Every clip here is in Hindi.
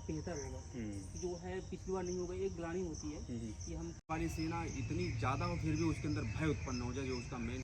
बेहतर होगा। जो है पिछली बार नहीं होगा, एक ग्लानी होती है कि हम हमारी सेना इतनी ज़्यादा हो फिर भी उसके अंदर भय उत्पन्न हो जाए, जो उसका मेन।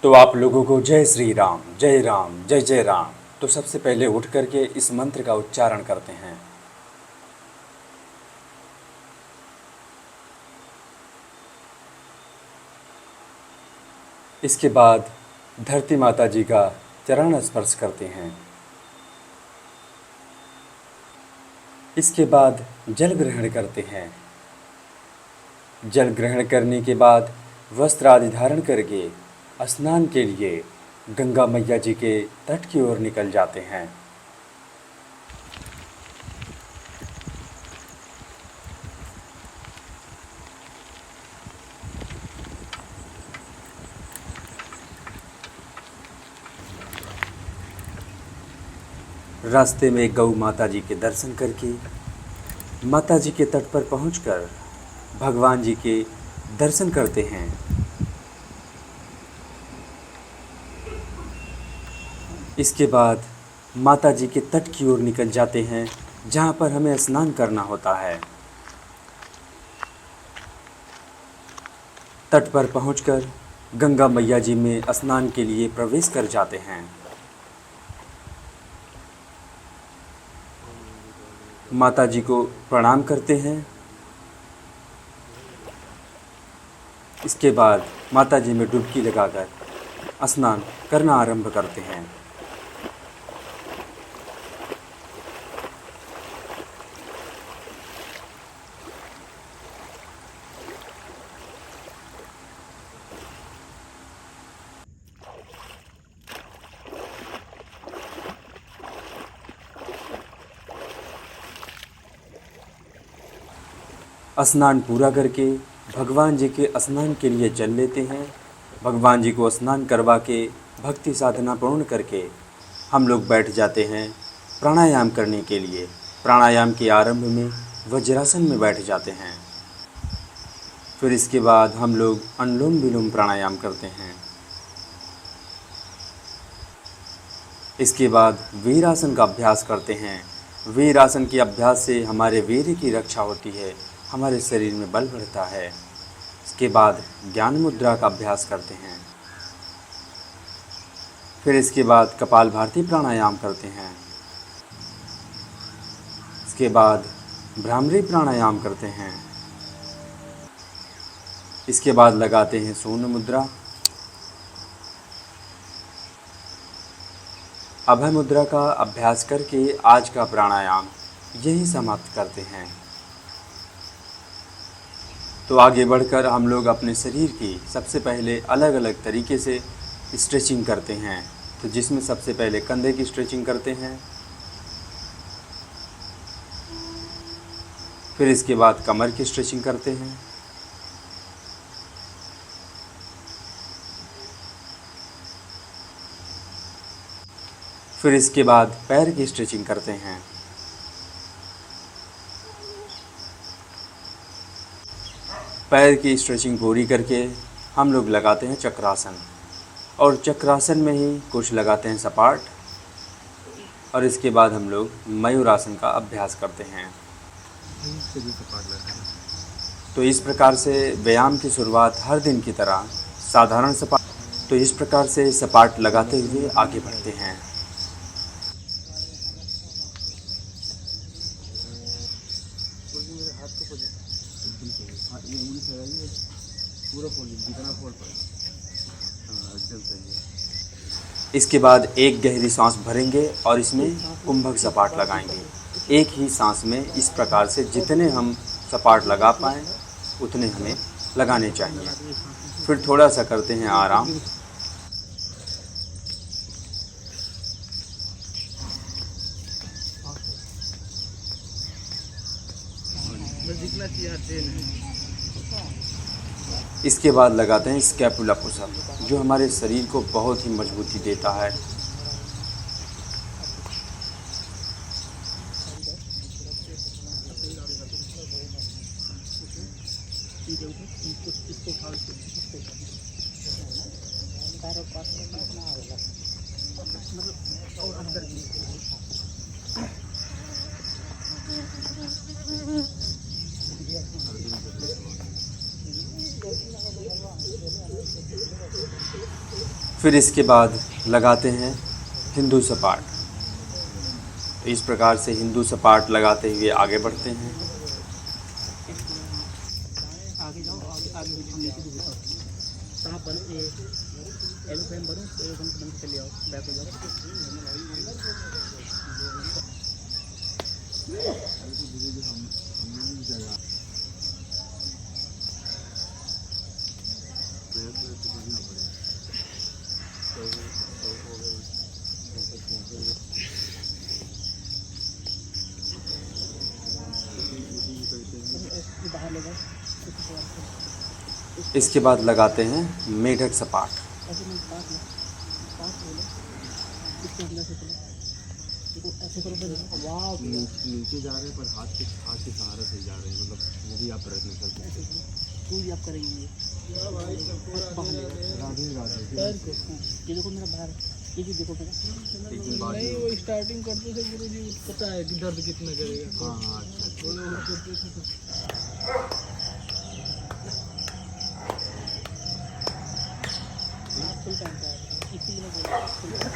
तो आप लोगों को जय श्री राम, जय राम, जय जय राम। तो सबसे पहले उठ करके इस मंत्र का उच्चारण करते हैं। इसके बाद धरती माता जी का चरण स्पर्श करते हैं। इसके बाद जल ग्रहण करते हैं। जल ग्रहण करने के बाद वस्त्र आदि धारण करके स्नान के लिए गंगा मैया जी के तट की ओर निकल जाते हैं। रास्ते में गौ माता जी के दर्शन करके माता जी के तट पर पहुंचकर भगवान जी के दर्शन करते हैं। इसके बाद माता जी के तट की ओर निकल जाते हैं, जहां पर हमें स्नान करना होता है। तट पर पहुंचकर गंगा मैया जी में स्नान के लिए प्रवेश कर जाते हैं। माता जी को प्रणाम करते हैं। इसके बाद माता जी में डुबकी लगाकर स्नान करना आरंभ करते हैं। स्नान पूरा करके भगवान जी के स्नान के लिए चल लेते हैं। भगवान जी को स्नान करवा के भक्ति साधना पूर्ण करके हम लोग बैठ जाते हैं प्राणायाम करने के लिए। प्राणायाम के आरंभ में वज्रासन में बैठ जाते हैं। फिर इसके बाद हम लोग अनुलोम विलोम प्राणायाम करते हैं। इसके बाद वीरासन का अभ्यास करते हैं। वीरासन के अभ्यास से हमारे वीर्य की रक्षा होती है, हमारे शरीर में बल बढ़ता है। इसके बाद ज्ञान मुद्रा का अभ्यास करते हैं। फिर इसके बाद कपालभाति प्राणायाम करते हैं। इसके बाद भ्रामरी प्राणायाम करते हैं। इसके बाद लगाते हैं शून्य मुद्रा। अभय मुद्रा का अभ्यास करके आज का प्राणायाम यही समाप्त करते हैं। तो आगे बढ़कर हम लोग अपने शरीर की सबसे पहले अलग अलग तरीके से स्ट्रेचिंग करते हैं। तो जिसमें सबसे पहले कंधे की स्ट्रेचिंग करते हैं। फिर इसके बाद कमर की स्ट्रेचिंग करते हैं। फिर इसके बाद पैर की स्ट्रेचिंग करते हैं। पैर की स्ट्रेचिंग पूरी करके हम लोग लगाते हैं चक्रासन। और चक्रासन में ही कुछ लगाते हैं सपाट। और इसके बाद हम लोग मयूरासन का अभ्यास करते हैं। तो इस प्रकार से व्यायाम की शुरुआत हर दिन की तरह साधारण सपाट, तो इस प्रकार से सपाट लगाते हुए आगे बढ़ते हैं। इसके बाद एक गहरी सांस भरेंगे और इसमें कुंभक सपाट लगाएंगे। एक ही सांस में इस प्रकार से जितने हम सपाट लगा पाएँ उतने हमें लगाने चाहिए। फिर थोड़ा सा करते हैं आराम। इसके बाद लगाते हैं स्कैपुला पुशअप, जो हमारे शरीर को बहुत ही मजबूती देता है। नीचे उठो, इसको उठाओ, इसको उठाओ। मतलब और अंदर की फिर इसके बाद लगाते हैं हिंदू सपाट। तो इस प्रकार से हिंदू सपाट लगाते हुए आगे बढ़ते हैं। आगे जाओ, आगे आगे हम नीचे भी घुसाओ। कहाँ पर एरोप्लेन बनो, एरोप्लेन बंद चले आओ, बैक हो जाओ। बाहर ले जाओ। इसके बाद लगाते हैं मेढक सपाट। ऐसे नहीं, पास लो, इसके अंदर से चलो, देखो ऐसे करो तो देखो, वाह नीचे जा रहे हैं पर हाथ के सहारे से जा रहे हैं, मतलब वो भी आप प्रयत्न करते हैं। पूरी आप करेंगे बाहर ले जाओ। राधे राधे। पैर को, ये देखो मेरा बाहर, ये भी देखो मेरा नहीं, वो स्टार्टिंग करते थे गुरु जी, पता है कि दर्द कितना करेगा। हाँ हाँ अच्छा।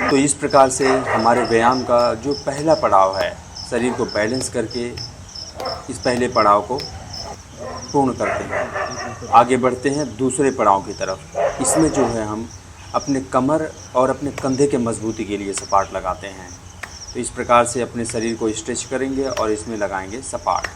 तो इस प्रकार से हमारे व्यायाम का जो पहला पड़ाव है, शरीर को बैलेंस करके इस पहले पड़ाव को पूर्ण करते हैं। आगे बढ़ते हैं दूसरे पड़ाव की तरफ। इसमें जो है हम अपने कमर और अपने कंधे के मजबूती के लिए सपाट लगाते हैं। तो इस प्रकार से अपने शरीर को स्ट्रेच करेंगे और इसमें लगाएंगे सपाट।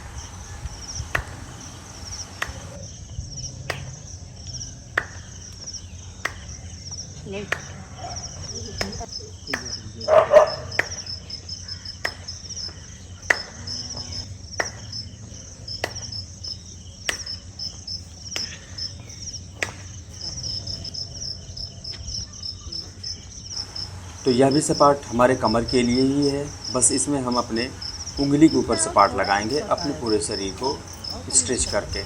तो यह भी सपाट हमारे कमर के लिए ही है, बस इसमें हम अपने उंगली के ऊपर सपाट लगाएंगे अपने पूरे शरीर को स्ट्रेच करके।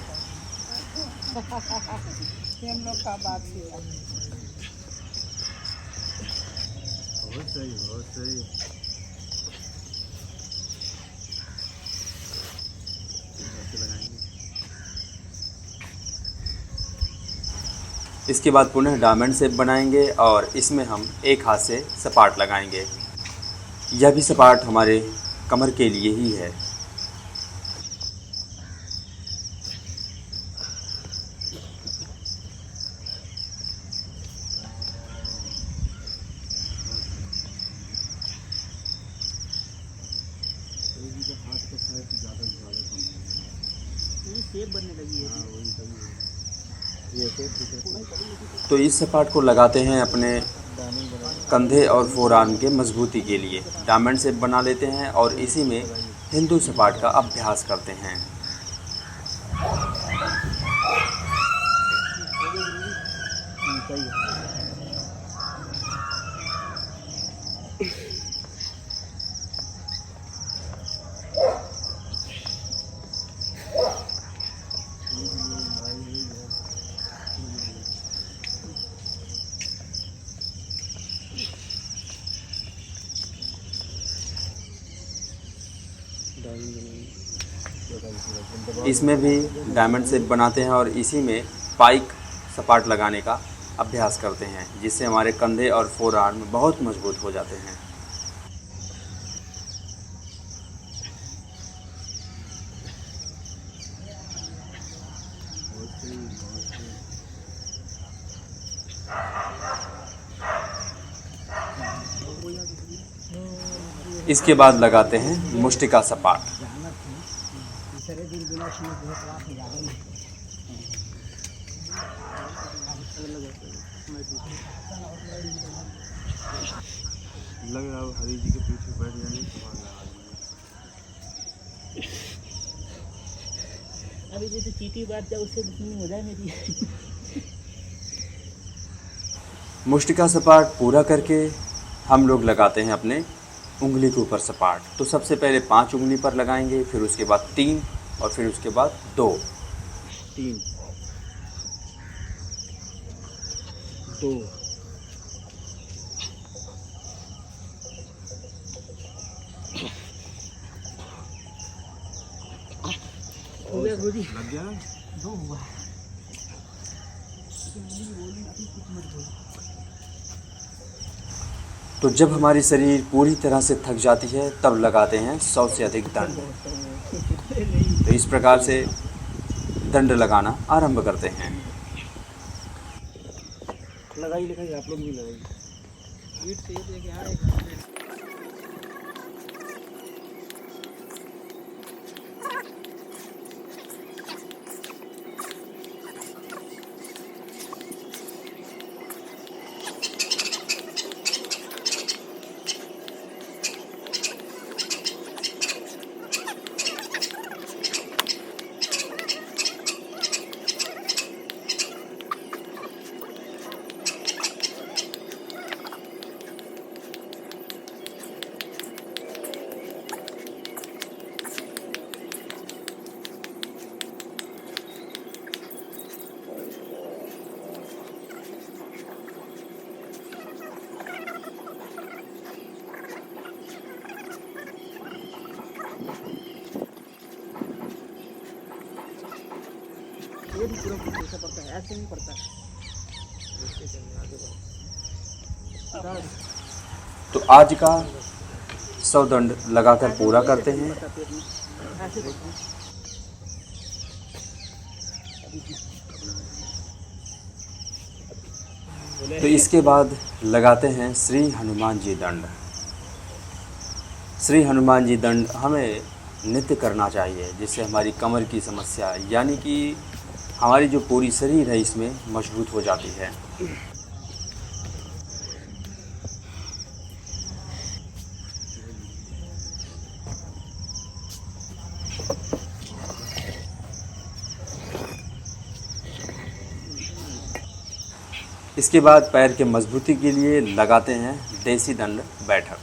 हम लोग का बात किया। बहुत सही, बहुत सही। इसके बाद पुनः डायमंड शेप बनाएंगे और इसमें हम एक हाथ से सपाट लगाएंगे। यह भी सपाट हमारे कमर के लिए ही है। हाथ का साइज ज़्यादा कम है। पूरी शेप बनने लगी है। हाँ वही सही है। ये तो इस सपाट को लगाते हैं अपने कंधे और फोरआर्म के मजबूती के लिए। डायमंड शेप बना लेते हैं और इसी में हिंदू सपाट का अभ्यास करते हैं। इसमें भी डायमंड शेप बनाते हैं और इसी में पाइक सपाट लगाने का अभ्यास करते हैं, जिससे हमारे कंधे और फोरआर्म बहुत मजबूत हो जाते हैं। इसके बाद लगाते हैं मुष्टिका सपाट। लग रहा है हरी जी के पीछे बैठ जाएंगे। अभी जैसे चीटी बात जाए उससे दुश्मनी हो जाए मेरी। मुष्टिका सपाट पूरा करके हम लोग लगाते हैं अपने उंगली के ऊपर सपाट। तो सबसे पहले 5 उंगली पर लगाएंगे, फिर उसके बाद 3 और फिर उसके बाद 2। 3 तो हो गया गुरुजी, लग गया। 2 हुआ। तो जब हमारी शरीर पूरी तरह से थक जाती है तब लगाते हैं 100 से अधिक दंड। तो इस प्रकार से दंड लगाना आरंभ करते हैं। लगाइए आप लोग भी लगाइए। ईट से ये लेके आएगा। ये भी पूरा ऐसा पड़ता है, ऐसे नहीं पड़ता है। तो आज का 100 दंड लगाकर पूरा करते हैं। ऐसे करते हैं। तो इसके बाद लगाते हैं श्री हनुमान जी दंड। श्री हनुमान जी दंड हमें नित्य करना चाहिए, जिससे हमारी कमर की समस्या यानी कि हमारी जो पूरी शरीर है इसमें मजबूत हो जाती है। इसके बाद पैर के मजबूती के लिए लगाते हैं देसी दंड बैठक।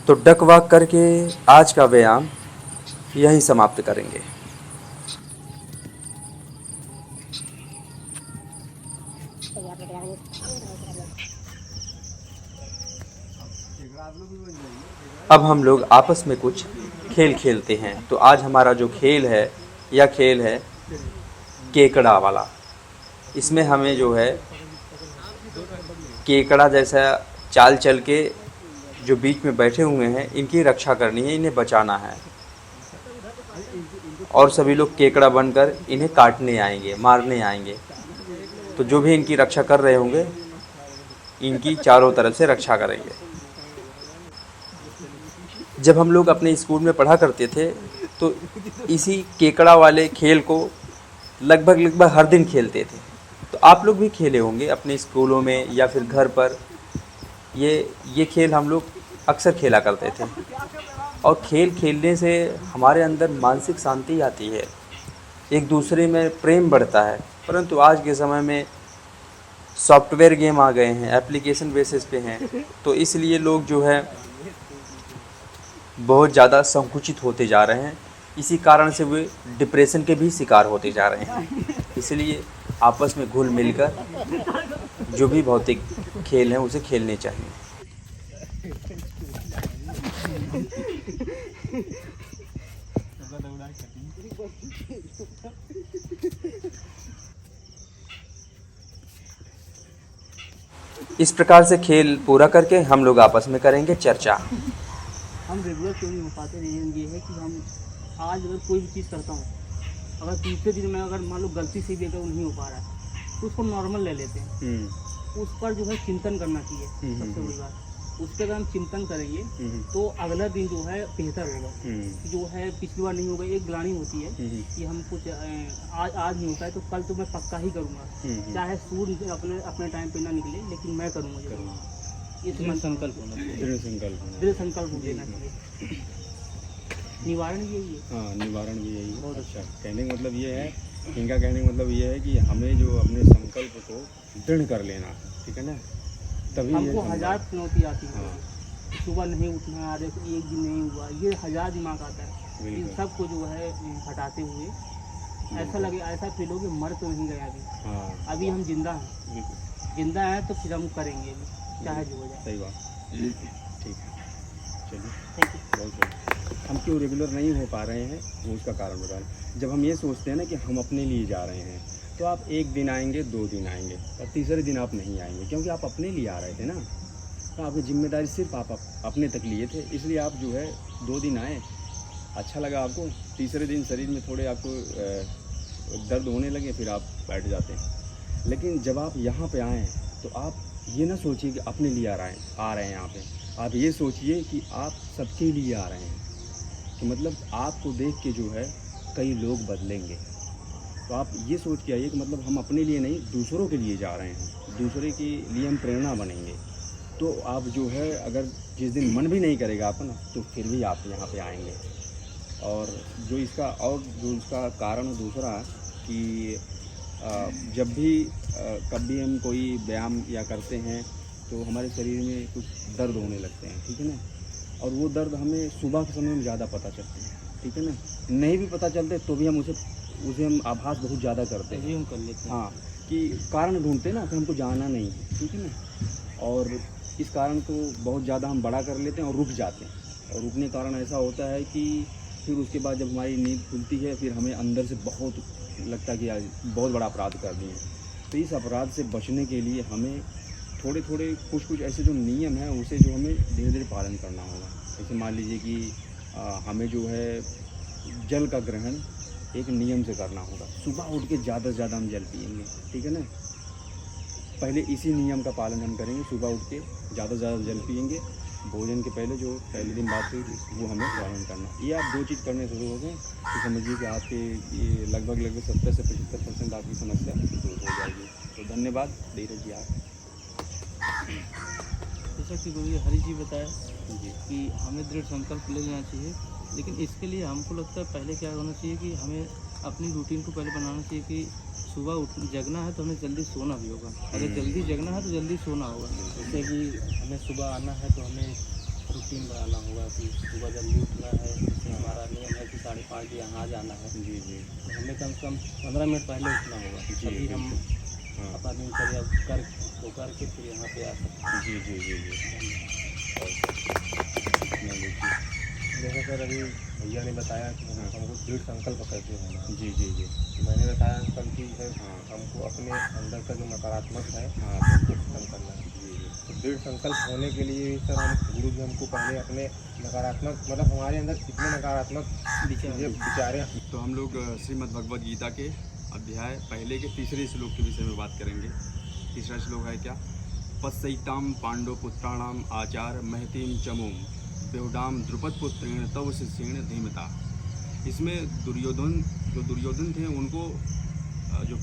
तो डक वॉक करके आज का व्यायाम यहीं समाप्त करेंगे। अब हम लोग आपस में कुछ खेल खेलते हैं। तो आज हमारा जो खेल है यह खेल है केकड़ा वाला। इसमें हमें जो है केकड़ा जैसा चाल चल के जो बीच में बैठे हुए हैं इनकी रक्षा करनी है, इन्हें बचाना है। और सभी लोग केकड़ा बनकर इन्हें काटने आएंगे, मारने आएंगे। तो जो भी इनकी रक्षा कर रहे होंगे इनकी चारों तरफ से रक्षा करेंगे। जब हम लोग अपने स्कूल में पढ़ा करते थे तो इसी केकड़ा वाले खेल को लगभग हर दिन खेलते थे। तो आप लोग भी खेले होंगे अपने स्कूलों में या फिर घर पर। ये खेल हम लोग अक्सर खेला करते थे। और खेल खेलने से हमारे अंदर मानसिक शांति आती है, एक दूसरे में प्रेम बढ़ता है। परंतु आज के समय में सॉफ्टवेयर गेम आ गए हैं, एप्लीकेशन बेसिस पे हैं, तो इसलिए लोग जो है बहुत ज़्यादा संकुचित होते जा रहे हैं। इसी कारण से वे डिप्रेशन के भी शिकार होते जा रहे हैं। इसलिए आपस में घुल मिलकर जो भी भौतिक खेल हैं उसे खेलने चाहिए। इस प्रकार से खेल पूरा करके हम लोग आपस में करेंगे चर्चा। हम रेगुलर क्यों नहीं हो पाते? रीज़न ये है कि हम आज अगर कोई भी चीज़ करता हूँ, अगर तीसरे दिन में अगर मान लो गलती से भी अगर नहीं हो पा रहा है तो उसको नॉर्मल ले लेते हैं। उस पर जो है चिंतन करना चाहिए। सबसे बड़ी बात उस पर अगर हम चिंतन करेंगे तो अगला दिन जो है बेहतर होगा। जो है पिछली बार नहीं होगा, एक ग्लानि होती है कि हम कुछ आज नहीं होता है तो कल तो मैं पक्का ही करूँगा, चाहे सूर्य अपने टाइम पे ना निकले, लेकिन मैं करूँगा। ये तो संकल्प होना चाहिए, दृढ़ संकल्प लेना चाहिए। निवारण भी यही है। हाँ, निवारण भी यही है। बहुत अच्छा, कहने का मतलब ये है, इनका कहने का मतलब ये है कि हमें जो अपने संकल्प को दृढ़ कर लेना है, ठीक है ना, तभी ये हमको संभव हजार है। चुनौती आती है। हाँ। सुबह नहीं उठना है, आज एक दिन नहीं हुआ, ये हजार दिमाग आता है। इन बिल्कुल। सबको जो है हटाते हुए ऐसा लगे, ऐसा फील हो कि मर तो नहीं गया अभी, हाँ, अभी हम जिंदा हैं। बिल्कुल जिंदा हैं तो फिर हम करेंगे अभी, चाहे जो हो जाए। सही बात। ठीक है, चलिए, थैंक यू। बहुत बढ़िया। हम क्यों रेगुलर नहीं हो पा रहे हैं, वो उसका कारण बता रहे। जब हम ये सोचते हैं ना कि हम अपने लिए जा रहे हैं, तो आप एक दिन आएंगे, 2 दिन आएंगे, और तीसरे दिन आप नहीं आएंगे, क्योंकि आप अपने लिए आ रहे थे ना। तो आपकी जिम्मेदारी सिर्फ आप अपने तक लिए थे, इसलिए आप जो है 2 दिन आए, अच्छा लगा आपको, तीसरे दिन शरीर में थोड़े आपको दर्द होने लगे, फिर आप बैठ जाते हैं। लेकिन जब आप यहाँ पे आएँ तो आप ये ना सोचिए कि अपने लिए आ रहे हैं यहाँ पे, आप ये सोचिए कि आप सबके लिए आ रहे हैं, कि मतलब आपको देख के जो है कई लोग बदलेंगे। तो आप ये सोच के आइए कि मतलब हम अपने लिए नहीं, दूसरों के लिए जा रहे हैं, दूसरे के लिए हम प्रेरणा बनेंगे। तो आप जो है, अगर जिस दिन मन भी नहीं करेगा अपना, तो फिर भी आप यहाँ पे आएंगे। और जो इसका कारण दूसरा कि जब भी कभी हम कोई व्यायाम या करते हैं तो हमारे शरीर में कुछ दर्द होने लगते हैं, ठीक है ना, और वो दर्द हमें सुबह के समय में ज़्यादा पता चलते हैं, ठीक है ना, नहीं भी पता चलते तो भी हम उसे हम आभास बहुत ज़्यादा करते हैं, हम कर लेते हैं। हाँ, कि कारण ढूंढते हैं ना कि हमको जाना नहीं है, ठीक है ना, और इस कारण को बहुत ज़्यादा हम बड़ा कर लेते हैं और रुक जाते हैं। और रुकने का कारण ऐसा होता है कि फिर उसके बाद जब हमारी नींद खुलती है, फिर हमें अंदर से बहुत लगता है कि आज बहुत बड़ा अपराध कर दिए। तो इस अपराध से बचने के लिए हमें थोड़े थोड़े कुछ ऐसे जो नियम हैं, उसे जो हमें धीरे धीरे पालन करना होगा। जैसे मान लीजिए कि हमें जो है जल का ग्रहण एक नियम से करना होगा। सुबह उठ के ज़्यादा से ज़्यादा हम जल पिएंगे, ठीक है ना, पहले इसी नियम का पालन हम करेंगे। सुबह उठ के ज़्यादा से ज़्यादा जल पिएंगे, भोजन के पहले जो पहले दिन बात हुई वो हमें पालन करना। ये आप 2 चीज़ करने शुरू हो गए तो समझिए कि आपके ये लगभग 70 से 75% आपकी समस्या दूर हो जाएगी। तो धन्यवाद, धीरज जी आप। जैसा कि गुरु हरि जी बताया जी कि हमें दृढ़ संकल्प ले लेना चाहिए, लेकिन इसके लिए हमको लगता है पहले क्या होना चाहिए कि हमें अपनी रूटीन को पहले बनाना चाहिए कि सुबह उठ जगना है तो हमें जल्दी सोना भी होगा। अगर जल्दी जगना है तो जल्दी सोना होगा। जैसे कि हमें सुबह आना है तो हमें रूटीन बनाना होगा कि सुबह जल्दी उठना है। जैसे हमारा नियम है कि 5:30 यहाँ आ जाना है, जी जी तो हमें कम से कम 15 मिनट पहले उठना होगा, तभी हम हाँ अपना दिनचर्या करके फिर यहाँ पे आ सकते हैं। जी जी जी जी जैसे सर अभी भैया ने बताया कि हमको दृढ़ संकल्प कैसे होना है। जी जी जी मैंने बताया कल कि सर हाँ हमको अपने अंदर का जो नकारात्मक है हाँ उसको खत्म करना है। जी जी तो दृढ़ संकल्प होने के लिए भी सर हम गुरु जी हमको पहले अपने नकारात्मक मतलब हमारे अंदर कितने नकारात्मक विचारें तो हम लोग श्रीमद् भगवद गीता के अध्याय पहले के 3 श्लोक के विषय में बात करेंगे। 3रा श्लोक है क्या? पस्सैताम पांडव पुत्राणाम आचार महतीम चमोम बेहुडाम द्रुपद पुत्रेण तव शिष्येण धीमता। इसमें दुर्योधन थे, उनको जो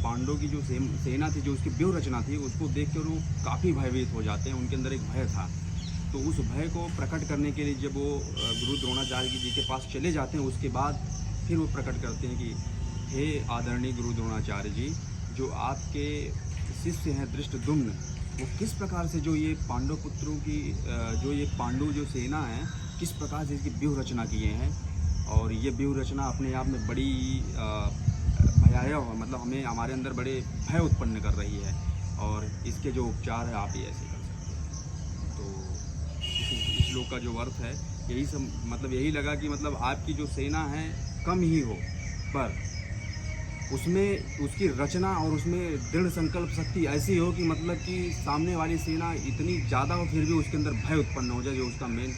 पांडव की जो सेना थी, जो उसकी व्यूह रचना थी, उसको देख कर वो काफ़ी भयभीत हो जाते हैं। उनके अंदर एक भय था, तो उस भय को प्रकट करने के लिए जब वो गुरु द्रोणाचार्य जी के पास चले जाते हैं, उसके बाद फिर वो प्रकट करते हैं कि हे आदरणीय गुरु द्रोणाचार्य जी, जो आपके शिष्य हैं धृष्टद्युम्न, वो किस प्रकार से जो ये पांडव पुत्रों की जो ये पांडु जो सेना है, किस प्रकार से इसकी व्यूह रचना किए हैं, और ये व्यूह रचना अपने आप में बड़ी भयावह, मतलब हमारे अंदर बड़े भय उत्पन्न कर रही है, और इसके जो उपचार है आप ही ऐसे कर सकते हैं। तो इस श्लोक का जो अर्थ है यही सब, मतलब यही लगा कि मतलब आपकी जो सेना है कम ही हो, पर उसमें उसकी रचना और उसमें दृढ़ संकल्प शक्ति ऐसी हो कि मतलब कि सामने वाली सेना इतनी ज़्यादा हो फिर भी उसके अंदर भय उत्पन्न हो जाए, जो उसका मेन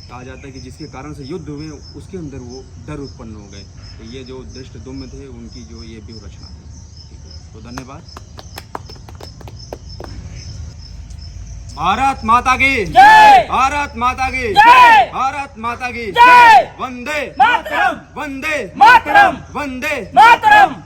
कहा जाता है कि जिसके कारण से युद्ध हुए उसके अंदर वो डर उत्पन्न हो गए। तो ये जो धृष्टद्युम्न थे, उनकी जो ये व्यूह रचना थी। ठीक है, तो धन्यवाद। भारत माता की जय, भारत माता की जय, भारत माता की जय, वंदे मातरम, वंदे मातरम, वंदे मातरम।